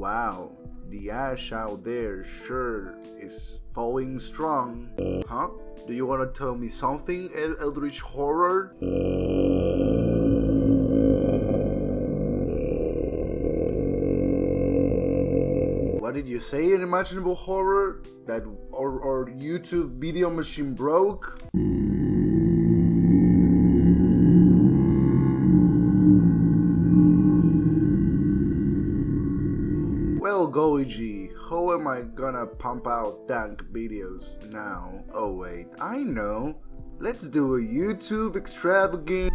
Wow, the ash out there sure is falling strong. Huh? Do you want to tell me something, Eldritch Horror? What did you say, Unimaginable Horror? That our YouTube video machine broke? Well, Goiji, how am I gonna pump out dank videos now? Oh wait, I know. Let's do a YouTube extravaganza.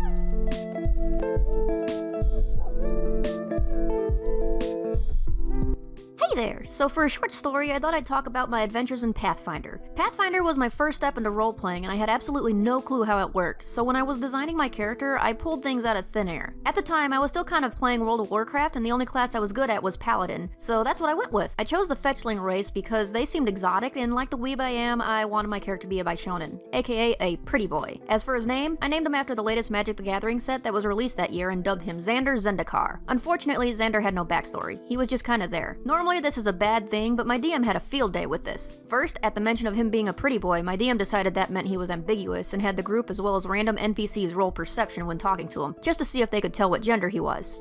Hey there! So for a short story, I thought I'd talk about my adventures in Pathfinder. Pathfinder was my first step into role-playing, and I had absolutely no clue how it worked, so when I was designing my character, I pulled things out of thin air. At the time, I was still kind of playing World of Warcraft, and the only class I was good at was Paladin, so that's what I went with. I chose the Fetchling race because they seemed exotic, and like the weeb I am, I wanted my character to be a Bishonen, aka a pretty boy. As for his name, I named him after the latest Magic the Gathering set that was released that year and dubbed him Xander Zendikar. Unfortunately, Xander had no backstory. He was just kinda there. Normally, this is a bad thing, but my DM had a field day with this. First, at the mention of him being a pretty boy, my DM decided that meant he was ambiguous and had the group as well as random NPCs roll perception when talking to him, just to see if they could tell what gender he was.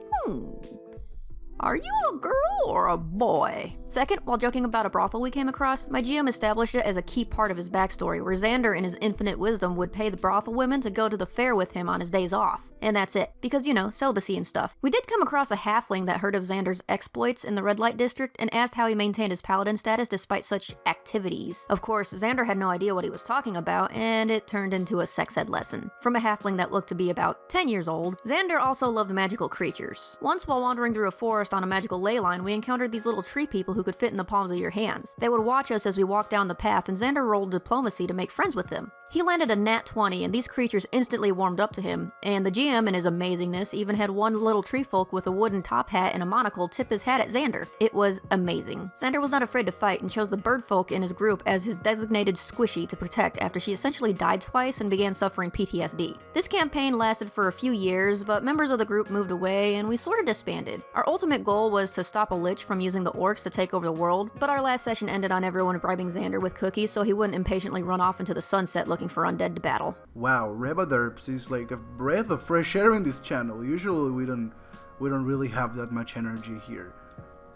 Are you a girl or a boy? Second, while joking about a brothel we came across, my GM established it as a key part of his backstory, where Xander in his infinite wisdom would pay the brothel women to go to the fair with him on his days off. And that's it, because you know, celibacy and stuff. We did come across a halfling that heard of Xander's exploits in the red light district and asked how he maintained his paladin status despite such activities. Of course, Xander had no idea what he was talking about, and it turned into a sex ed lesson. From a halfling that looked to be about 10 years old, Xander also loved magical creatures. Once while wandering through a forest on a magical ley line, we encountered these little tree people who could fit in the palms of your hands. They would watch us as we walked down the path, and Xander rolled diplomacy to make friends with them. He landed a nat 20, and these creatures instantly warmed up to him, and the GM, in his amazingness, even had one little tree folk with a wooden top hat and a monocle tip his hat at Xander. It was amazing. Xander was not afraid to fight and chose the bird folk in his group as his designated squishy to protect after she essentially died twice and began suffering PTSD. This campaign lasted for a few years, but members of the group moved away and we sort of disbanded. Our ultimate goal was to stop a lich from using the orcs to take over the world, but our last session ended on everyone bribing Xander with cookies so he wouldn't impatiently run off into the sunset looking for undead to battle. Wow, Reba Derps is like a breath of fresh air in this channel. Usually we don't really have that much energy here.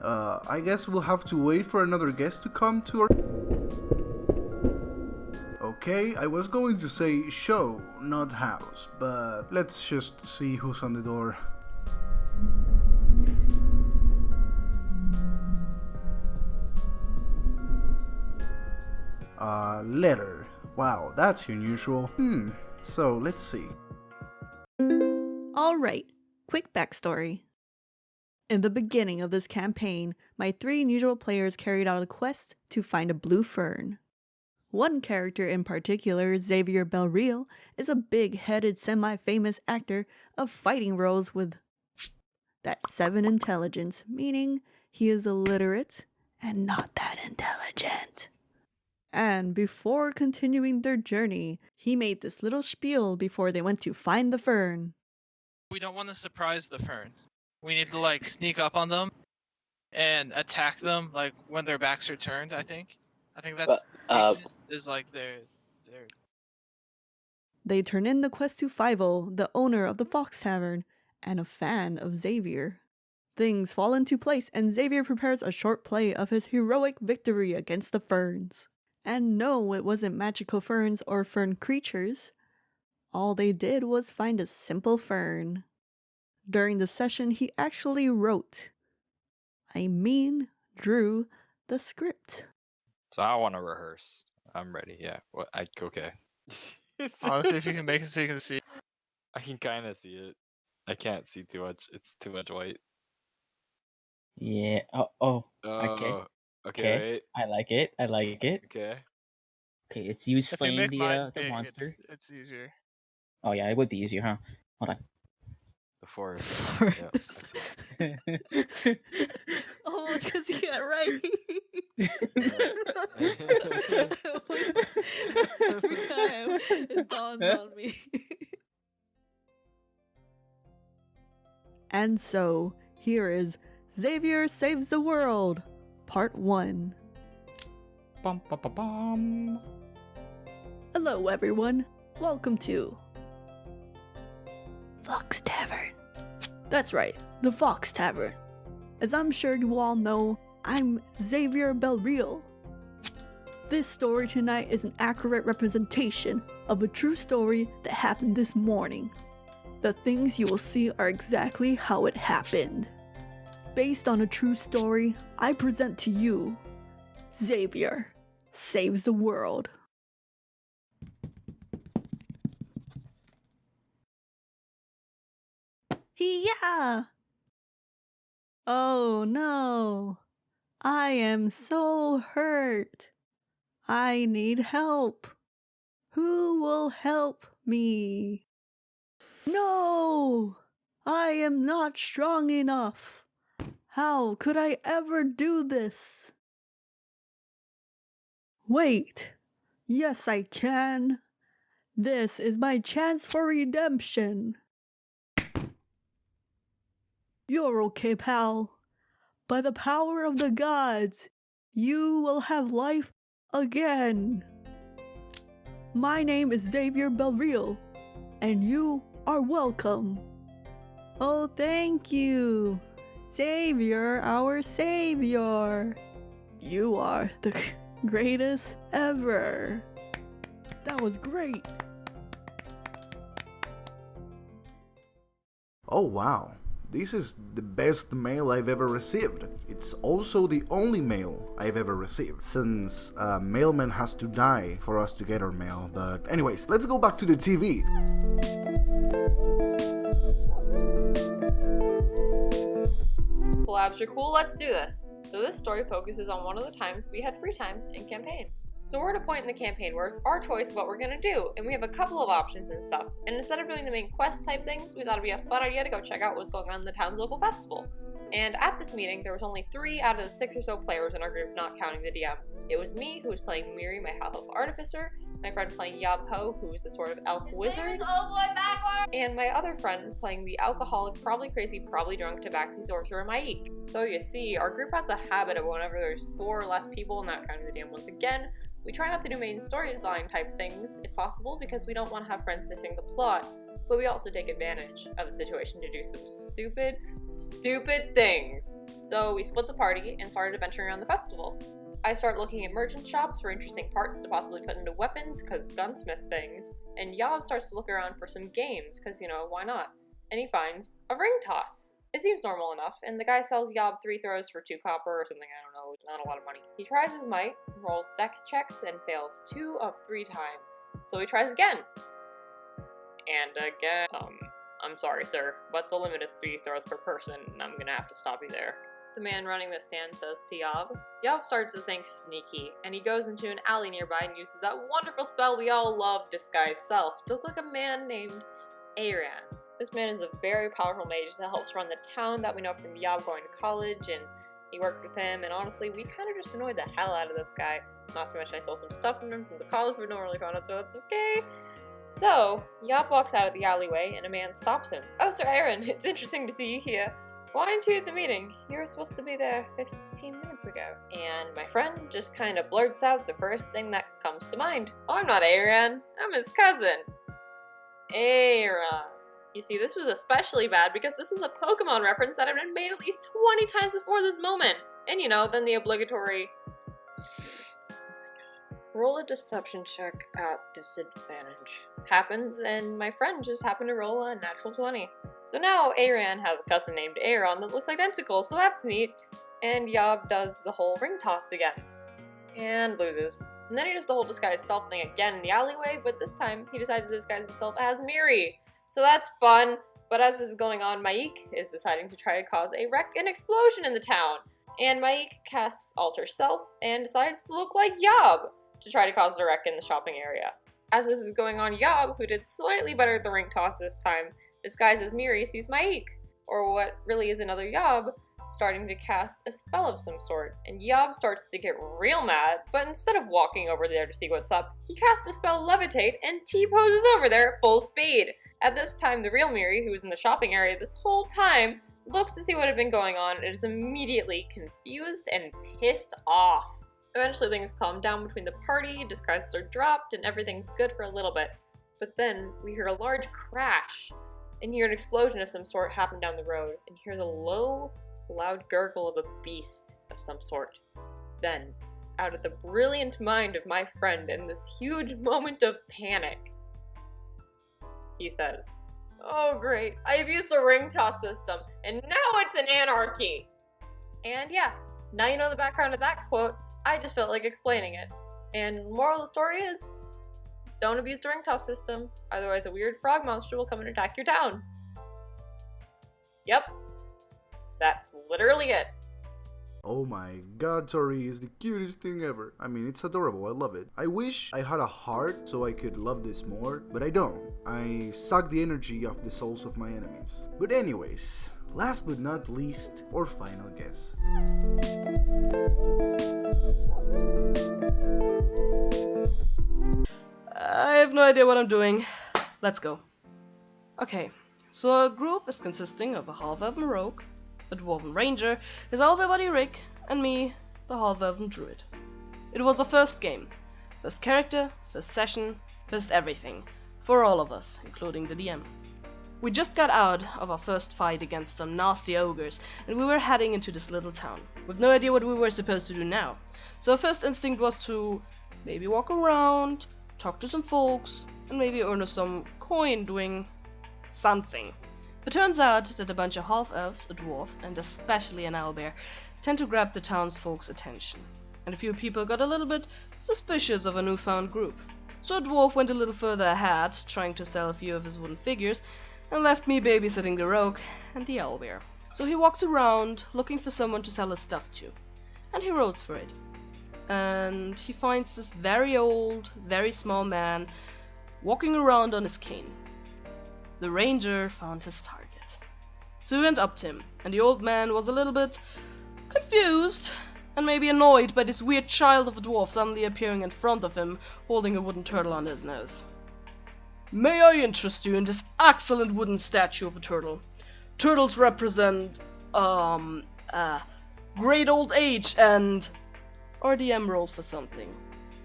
I guess we'll have to wait for another guest to come to our... Okay, I was going to say show, not house, but let's just see who's on the door. Letter. Wow, that's unusual. So let's see. Alright, quick backstory. In the beginning of this campaign, my 3 unusual players carried out a quest to find a blue fern. One character in particular, Xavier Belreal, is a big-headed semi-famous actor of fighting roles with that 7 intelligence, meaning he is illiterate and not that intelligent. And before continuing their journey, he made this little spiel before they went to find the fern. We don't want to surprise the ferns. We need to like sneak up on them and attack them like when their backs are turned, I think. I think that's is like their They turn in the quest to Fievel, the owner of the Fox Tavern, and a fan of Xavier. Things fall into place and Xavier prepares a short play of his heroic victory against the ferns. And no, it wasn't magical ferns or fern creatures. All they did was find a simple fern. During the session, he actually drew the script. So I want to rehearse. I'm ready. Yeah. Okay. honestly, if you can make it so you can see. I can kind of see it. I can't see too much. It's too much white. Yeah. Okay. Okay. Wait. I like it. Okay. Okay, it's you If you slaying make mine the big, monster. it's easier. Oh yeah, it would be easier, huh? Hold on. The forest. Oh, it's because you got right. Every time it dawns on me. And so, here is Xavier Saves the World, Part 1. Bum, bum, bum, bum. Hello everyone, welcome to Fox Tavern. That's right, the Fox Tavern. As I'm sure you all know, I'm Xavier Belreal. This story tonight is an accurate representation of a true story that happened this morning. The things you will see are exactly how it happened. Based on a true story, I present to you Xavier Saves the World. Yeah. Oh no. I am so hurt. I need help. Who will help me? No! I am not strong enough. How could I ever do this? Wait. Yes, I can. This is my chance for redemption. You're okay, pal. By the power of the gods, you will have life again. My name is Xavier Belreal, and you are welcome. Oh, thank you, Xavier, our savior. You are the greatest ever. That was great. Oh wow, this is the best mail I've ever received. It's also the only mail I've ever received, since a mailman has to die for us to get our mail. But anyways, let's go back to the TV. Collabs are cool, let's do this. So this story focuses on one of the times we had free time in campaign. So we're at a point in the campaign where it's our choice of what we're gonna do, and we have a couple of options and stuff. And instead of doing the main quest type things, we thought it'd be a fun idea to go check out what's going on in the town's local festival. And at this meeting, there was only 3 out of the 6 or so players in our group, not counting the DM. It was me, who was playing Miri, my half-elf artificer, my friend playing Yab Ho, who is a sort of elf wizard, and my other friend playing the alcoholic, probably crazy, probably drunk tabaxi sorcerer Maik. So you see, our group has a habit of whenever there's 4 or less people, not counting the DM once again, we try not to do main storyline type things, if possible, because we don't want to have friends missing the plot, but we also take advantage of the situation to do some stupid things. So we split the party and started adventuring around the festival. I start looking at merchant shops for interesting parts to possibly put into weapons, because gunsmith things, and Yob starts to look around for some games, because, you know, why not? And he finds a ring toss. It seems normal enough, and the guy sells Yob 3 throws for 2 copper or something, I don't know, not a lot of money. He tries his might, rolls dex checks, and fails 2 of 3 times. So he tries again. And again. I'm sorry, sir, but the limit is 3 throws per person, and I'm gonna have to stop you there. The man running the stand says to Yob. Yob starts to think sneaky, and he goes into an alley nearby and uses that wonderful spell we all love, Disguise Self, to look like a man named Aaron. This man is a very powerful mage that helps run the town that we know from Yob going to college, and he worked with him, and honestly, we kind of just annoyed the hell out of this guy. Not to mention I stole some stuff from him from the college, but no one really found out, so it's okay. So, Yob walks out of the alleyway, and a man stops him. Oh, Sir Aaron, it's interesting to see you here. Why aren't you at the meeting? You were supposed to be there 15 minutes ago. And my friend just kind of blurts out the first thing that comes to mind. Oh, I'm not Aaron. I'm his cousin. Aaron. You see, this was especially bad because this was a Pokemon reference that had been made at least 20 times before this moment. And you know, then the obligatory roll a deception check at disadvantage happens, and my friend just happened to roll a natural 20. So now Aaron has a cousin named Aaron that looks identical, so that's neat. And Yob does the whole ring toss again. And loses. And then he does the whole disguise self thing again in the alleyway, but this time he decides to disguise himself as Miri. So that's fun, but as this is going on, Maik is deciding to try to cause a wreck and explosion in the town. And Maik casts Alter Self and decides to look like Yob to try to cause a wreck in the shopping area. As this is going on, Yob, who did slightly better at the ring toss this time, disguised as Miri, sees Maik, or what really is another Yob, starting to cast a spell of some sort, and Yob starts to get real mad, but instead of walking over there to see what's up, he casts the spell Levitate and T-poses over there at full speed. At this time, the real Miri, who was in the shopping area this whole time, looks to see what had been going on, and is immediately confused and pissed off. Eventually things calm down between the party, disguises are dropped, and everything's good for a little bit. But then we hear a large crash, and hear an explosion of some sort happen down the road, and hear the low, loud gurgle of a beast of some sort. Then, out of the brilliant mind of my friend in this huge moment of panic, he says, "Oh great, I abused the ring toss system, and now it's an anarchy!" And yeah, now you know the background of that quote, I just felt like explaining it. And moral of the story is, don't abuse the ring toss system, otherwise a weird frog monster will come and attack your town. Yep, that's literally it. Oh my god, Tori is the cutest thing ever. I mean, it's adorable, I love it. I wish I had a heart so I could love this more, but I don't. I suck the energy of the souls of my enemies. But anyways, last but not least, our final guest. I have no idea what I'm doing. Let's go. Okay, so our group is consisting of a half-elven rogue, a dwarven ranger, his elder buddy Rick, and me, the half-elven druid. It was our first game. First character, first session, first everything. For all of us, including the DM. We just got out of our first fight against some nasty ogres, and we were heading into this little town, with no idea what we were supposed to do now. So our first instinct was to maybe walk around, talk to some folks, and maybe earn us some coin doing something. It turns out that a bunch of half-elves, a dwarf, and especially an owlbear tend to grab the townsfolk's attention, and a few people got a little bit suspicious of a newfound group. So a dwarf went a little further ahead, trying to sell a few of his wooden figures, and left me babysitting the rogue and the owlbear. So he walks around, looking for someone to sell his stuff to, and he rolls for it. And he finds this very old, very small man walking around on his cane. The ranger found his target. So he went up to him, and the old man was a little bit confused and maybe annoyed by this weird child of a dwarf suddenly appearing in front of him, holding a wooden turtle under his nose. "May I interest you in this excellent wooden statue of a turtle? Turtles represent, great old age and..." Our DM rolled for something.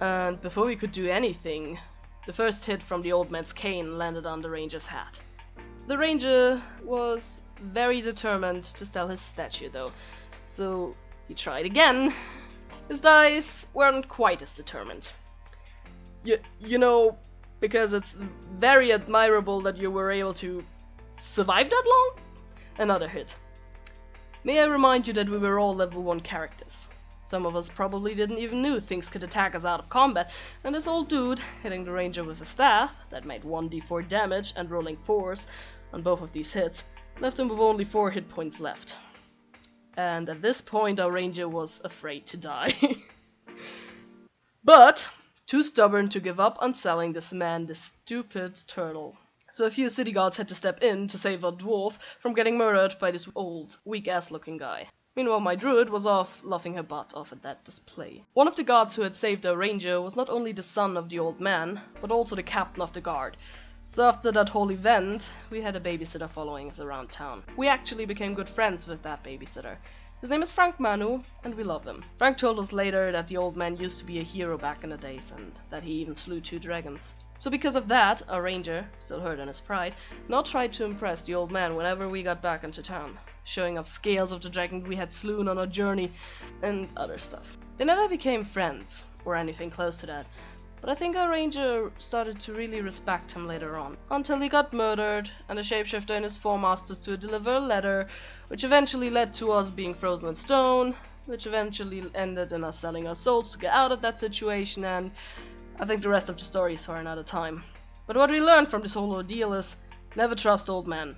And before we could do anything, the first hit from the old man's cane landed on the ranger's hat. The ranger was very determined to sell his statue though, so he tried again. His dice weren't quite as determined. You know, because it's very admirable that you were able to survive that long? Another hit. May I remind you that we were all level 1 characters. Some of us probably didn't even know things could attack us out of combat, and this old dude hitting the ranger with a staff that made 1d4 damage and rolling 4s on both of these hits left him with only 4 hit points left. And at this point our ranger was afraid to die. But too stubborn to give up on selling this man this stupid turtle. So a few city guards had to step in to save our dwarf from getting murdered by this old, weak-ass looking guy. Meanwhile, my druid was off laughing her butt off at that display. One of the guards who had saved our ranger was not only the son of the old man, but also the captain of the guard. So after that whole event, we had a babysitter following us around town. We actually became good friends with that babysitter. His name is Frank Manu, and we love him. Frank told us later that the old man used to be a hero back in the days, and that he even slew 2 dragons. So because of that, our ranger, still hurt in his pride, now tried to impress the old man whenever we got back into town, showing off scales of the dragon we had slewn on our journey, and other stuff. They never became friends, or anything close to that, but I think our ranger started to really respect him later on, until he got murdered, and the shapeshifter and his form asked us to deliver a letter, which eventually led to us being frozen in stone, which eventually ended in us selling our souls to get out of that situation, and I think the rest of the story is for another time. But what we learned from this whole ordeal is, never trust old men.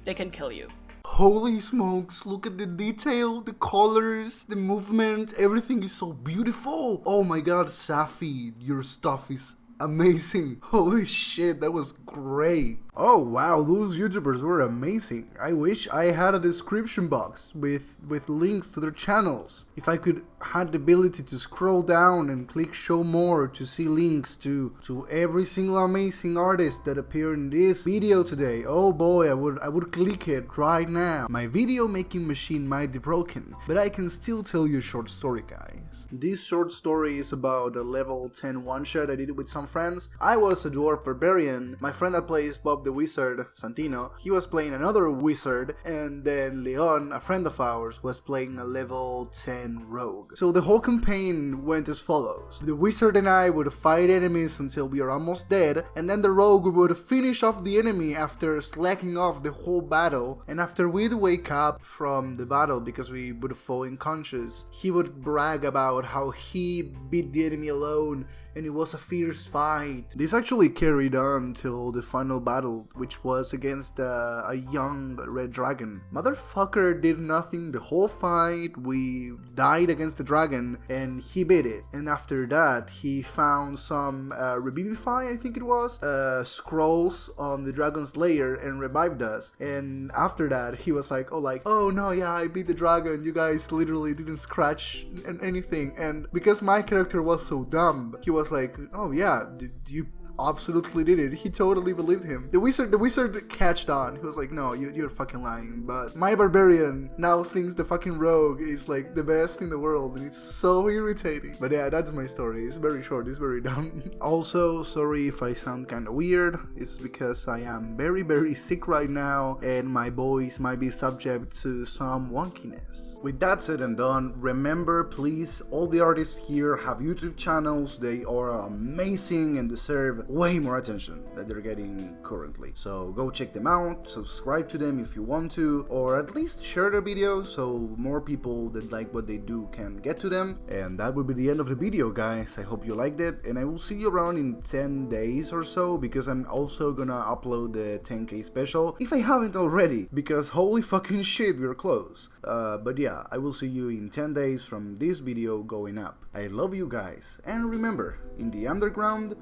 They can kill you. Holy smokes, look at the detail, the colors, the movement, everything is so beautiful. Oh my god, Safi, your stuff is amazing. Holy shit, that was great. Oh wow, those YouTubers were amazing. I wish I had a description box with links to their channels. If I could had the ability to scroll down and click show more to see links to every single amazing artist that appeared in this video today. Oh boy, I would click it right now. My video making machine might be broken, but I can still tell you a short story, guys. This short story is about a level 10 one-shot I did with some friends. I was a dwarf barbarian. My friend that plays Bob the Wizard, Santino, he was playing another wizard, and then Leon, a friend of ours, was playing a level 10 rogue. So the whole campaign went as follows. The wizard and I would fight enemies until we are almost dead, and then the rogue would finish off the enemy after slacking off the whole battle, and after we'd wake up from the battle because we would fall unconscious, he would brag about how he beat the enemy alone and it was a fierce fight. This actually carried on till the final battle, which was against a young red dragon. Motherfucker did nothing the whole fight. We died against the dragon and he beat it. And after that, he found some revivify, I think it was, scrolls on the dragon's lair and revived us. And after that, he was like, oh no, yeah, I beat the dragon. You guys literally didn't scratch anything. And because my character was so dumb, he was like, oh yeah, you absolutely did it. He totally believed him. The wizard catched on. He was like, no, you're fucking lying. But my barbarian now thinks the fucking rogue is like the best in the world, and it's so irritating. But yeah, that's my story. It's very short, it's very dumb. Also, sorry if I sound kind of weird. It's because I am very, very sick right now, and my voice might be subject to some wonkiness. With that said and done, remember please, all the artists here have YouTube channels. They are amazing and deserve way more attention that they're getting currently. So go check them out, subscribe to them if you want to, or at least share their videos so more people that like what they do can get to them. And that will be the end of the video, guys. I hope you liked it, and I will see you around in 10 days or so, because I'm also gonna upload the 10k special, if I haven't already, because holy fucking shit, we're close. But yeah, I will see you in 10 days from this video going up. I love you guys, and remember, in the underground,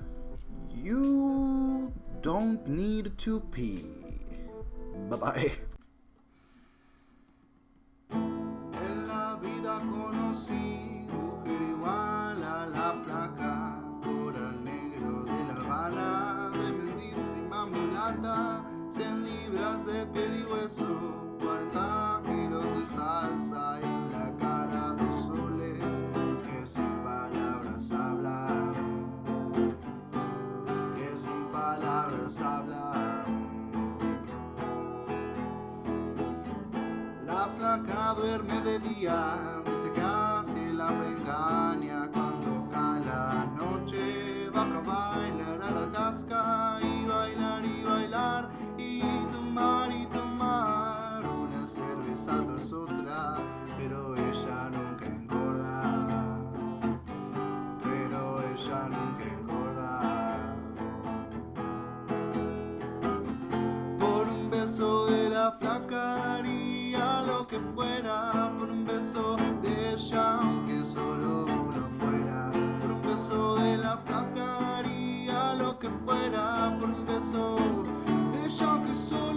you don't need to pee. Bye-bye. En la vida conocí mujer igual a la flaca, por el negro de La Habana, tremendísima mulata, 100 libras de piel y hueso, 40 kilos de salsa en la cara, 2 soles que sin palabras hablan, que sin palabras hablan. La flaca duerme de día, dice que así el hambre engaña. Cuando cae la noche baja a bailar a la tasca, y bailar y bailar y tomar una cerveza tras otra, pero ella nunca engorda, pero ella nunca engorda. Por un beso de la flaca haría lo que fuera, por un beso de ella aunque solo uno fuera, por un beso de la flaca haría lo que fuera, por un beso de ella aunque solo